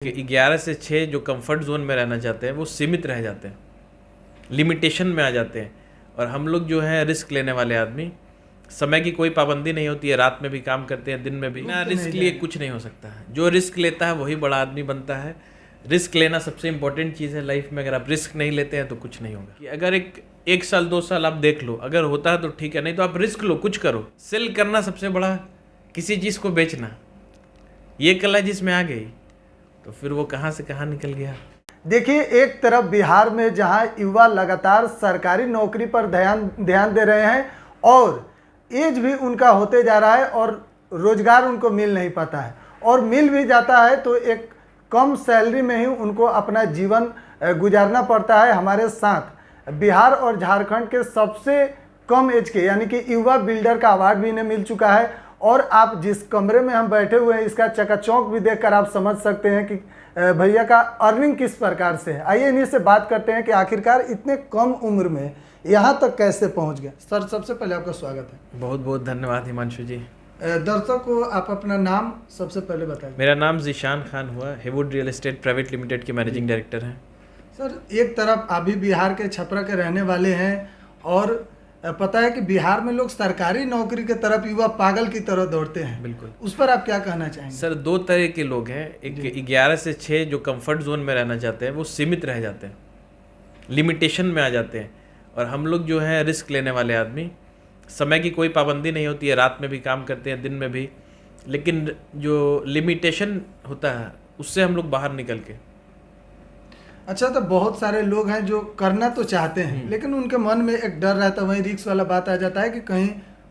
11 से 6 जो comfort zone में रहना चाहते हैं वो सीमित रह जाते हैं, लिमिटेशन में आ जाते हैं। और हम लोग जो है रिस्क लेने वाले आदमी, समय की कोई पाबंदी नहीं होती है, रात में भी काम करते हैं, दिन में भी। ना रिस्क लिए कुछ नहीं हो सकता है। जो रिस्क लेता है वही बड़ा आदमी बनता है। रिस्क लेना सबसे इंपॉर्टेंट चीज़ है लाइफ में। अगर आप रिस्क नहीं लेते हैं तो कुछ नहीं होगा। कि अगर एक साल 2 साल आप देख लो, अगर होता है तो ठीक है, नहीं तो आप रिस्क लो, कुछ करो। सेल करना सबसे बड़ा, किसी चीज़ को बेचना, ये कला जिसमें आ गई तो फिर वो कहाँ से कहाँ निकल गया। देखिए, एक तरफ बिहार में जहां युवा लगातार सरकारी नौकरी पर ध्यान दे रहे हैं और एज भी उनका होते जा रहा है और रोजगार उनको मिल नहीं पाता है, और मिल भी जाता है तो एक कम सैलरी में ही उनको अपना जीवन गुजारना पड़ता है। हमारे साथ बिहार और झारखंड के सबसे कम एज के यानी कि युवा बिल्डर का अवार्ड भी इन्हें मिल चुका है। और आप जिस कमरे में हम बैठे हुए हैं, इसका चकाचौंध भी देखकर आप समझ सकते हैं कि भैया का अर्निंग किस प्रकार से है। आइए इन्हीं से बात करते हैं कि आखिरकार इतने कम उम्र में यहाँ तक कैसे पहुँच गए। सर, सबसे पहले आपका स्वागत है। बहुत बहुत धन्यवाद हिमांशु जी। दर्शकों को आप अपना नाम सबसे पहले बताइए। मेरा नाम ज़ीशान खान हुआ, Heywood real estate private limited के मैनेजिंग डायरेक्टर हैं। सर, एक तरफ अभी बिहार के छपरा के रहने वाले हैं और पता है कि बिहार में लोग सरकारी नौकरी के तरफ युवा पागल की तरह दौड़ते हैं। बिल्कुल। उस पर आप क्या कहना चाहेंगे? सर, 2 तरह के लोग हैं। एक 11 से 6 जो कंफर्ट जोन में रहना चाहते हैं वो सीमित रह जाते हैं, लिमिटेशन में आ जाते हैं। और हम लोग जो है रिस्क लेने वाले आदमी, समय की कोई पाबंदी नहीं होती है, रात में भी काम करते हैं, दिन में भी। लेकिन जो लिमिटेशन होता है उससे हम लोग बाहर निकल के। अच्छा, तो बहुत सारे लोग हैं जो करना तो चाहते हैं लेकिन उनके मन में एक डर रहता है, वही रिस्क वाला बात आ जाता है कि कहीं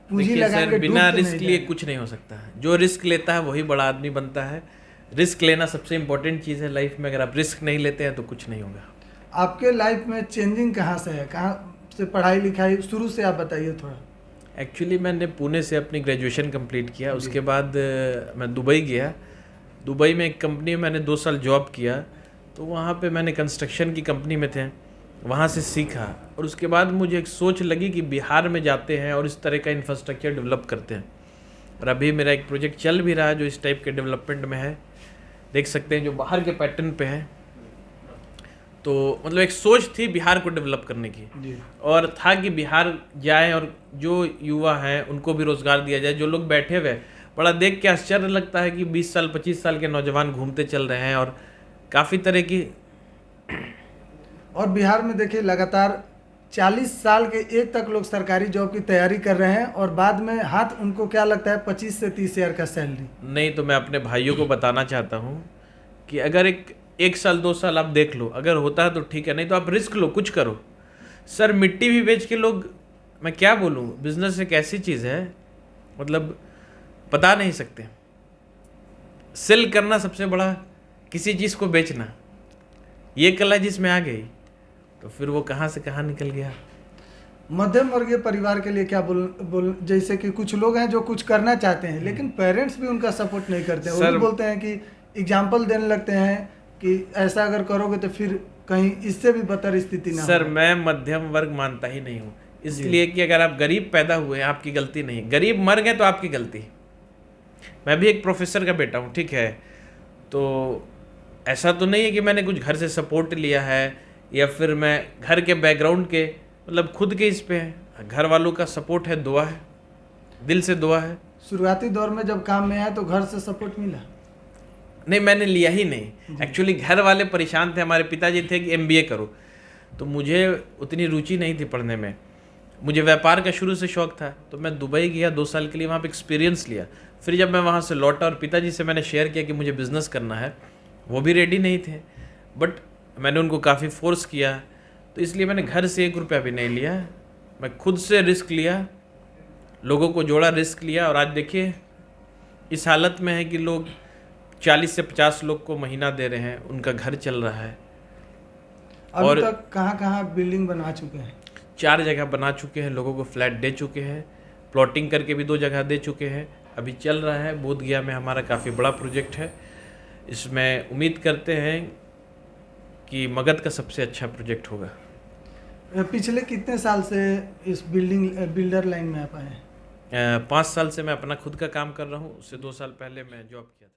पूंजी लगा के बिना रिस्क लिए कुछ नहीं हो सकता है। जो रिस्क लेता है वही बड़ा आदमी बनता है। रिस्क लेना सबसे इंपॉर्टेंट चीज़ है लाइफ में। अगर आप रिस्क नहीं लेते हैं तो कुछ नहीं होगा। आपके लाइफ में चेंजिंग कहाँ से है, कहाँ से पढ़ाई लिखाई शुरू से आप बताइए थोड़ा। एक्चुअली मैंने पुणे से अपनी ग्रेजुएशन कंप्लीट किया, उसके बाद मैं दुबई गया। दुबई में एक कंपनी में मैंने 2 साल जॉब किया, तो वहाँ पे मैंने कंस्ट्रक्शन की कंपनी में थे, वहाँ से सीखा। और उसके बाद मुझे एक सोच लगी कि बिहार में जाते हैं और इस तरह का इंफ्रास्ट्रक्चर डेवलप करते हैं। और अभी मेरा एक प्रोजेक्ट चल भी रहा है जो इस टाइप के डेवलपमेंट में है, देख सकते हैं, जो बाहर के पैटर्न पे है। तो मतलब एक सोच थी बिहार को डेवलप करने की, और था कि बिहार जाए और जो युवा हैं उनको भी रोज़गार दिया जाए। जो लोग बैठे हुए, बड़ा देख के आश्चर्य लगता है कि 20 साल 25 साल के नौजवान घूमते चल रहे हैं और काफ़ी तरह की। और बिहार में देखिए लगातार 40 साल के एज तक लोग सरकारी जॉब की तैयारी कर रहे हैं और बाद में हाथ उनको क्या लगता है 25 से 30 हज़ार का सैलरी। नहीं, तो मैं अपने भाइयों को बताना चाहता हूँ कि अगर एक साल 2 साल आप देख लो, अगर होता है तो ठीक है, नहीं तो आप रिस्क लो, कुछ करो। सर, मिट्टी भी बेच के लोग, मैं क्या बोलूँ, बिजनेस एक ऐसी चीज़ है, मतलब बता नहीं सकते। सेल करना सबसे बड़ा, किसी चीज़ को बेचना, ये कला जिसमें आ गई तो फिर वो कहाँ से कहाँ निकल गया। मध्यम वर्गीय परिवार के लिए क्या बोल जैसे कि कुछ लोग हैं जो कुछ करना चाहते हैं लेकिन पेरेंट्स भी उनका सपोर्ट नहीं करते हैं। वो भी बोलते हैं कि एग्जाम्पल देने लगते हैं कि ऐसा अगर करोगे तो फिर कहीं इससे भी बदतर स्थिति ना। सर, मैं मध्यम वर्ग मानता ही नहीं हूँ, इसलिए कि अगर आप गरीब पैदा हुए आपकी गलती नहीं, गरीब मर गए तो आपकी गलती। मैं भी एक प्रोफेसर का बेटा हूँ, ठीक है, तो ऐसा तो नहीं है कि मैंने कुछ घर से सपोर्ट लिया है या फिर मैं घर के बैकग्राउंड के, मतलब खुद के इस पे है। घर वालों का सपोर्ट है, दुआ है, दिल से दुआ है। शुरुआती दौर में जब काम में आया तो घर से सपोर्ट मिला? नहीं, मैंने लिया ही नहीं। एक्चुअली घर वाले परेशान थे, हमारे पिताजी थे कि MBA करो, तो मुझे उतनी रुचि नहीं थी पढ़ने में। मुझे व्यापार का शुरू से शौक था, तो मैं दुबई गया 2 साल के लिए, वहाँ पे एक्सपीरियंस लिया। फिर जब मैं वहाँ से लौटा और पिताजी से मैंने शेयर किया कि मुझे बिज़नेस करना है, वो भी रेडी नहीं थे, बट मैंने उनको काफ़ी फोर्स किया। तो इसलिए मैंने घर से 1 रुपया भी नहीं लिया, मैं खुद से रिस्क लिया, लोगों को जोड़ा, रिस्क लिया। और आज देखिए इस हालत में है कि लोग 40 से 50 लोग को महीना दे रहे हैं, उनका घर चल रहा है। अभी तक कहाँ बिल्डिंग बना चुके हैं? 4 जगह बना चुके हैं, लोगों को फ्लैट दे चुके हैं, प्लॉटिंग करके भी 2 जगह दे चुके हैं, अभी चल रहा है। बोधगया में हमारा काफ़ी बड़ा प्रोजेक्ट है, इसमें उम्मीद करते हैं कि मगध का सबसे अच्छा प्रोजेक्ट होगा। पिछले कितने साल से इस बिल्डर लाइन में आप आए हैं? 5 साल से मैं अपना खुद का काम कर रहा हूँ, उससे 2 साल पहले मैं जॉब किया था।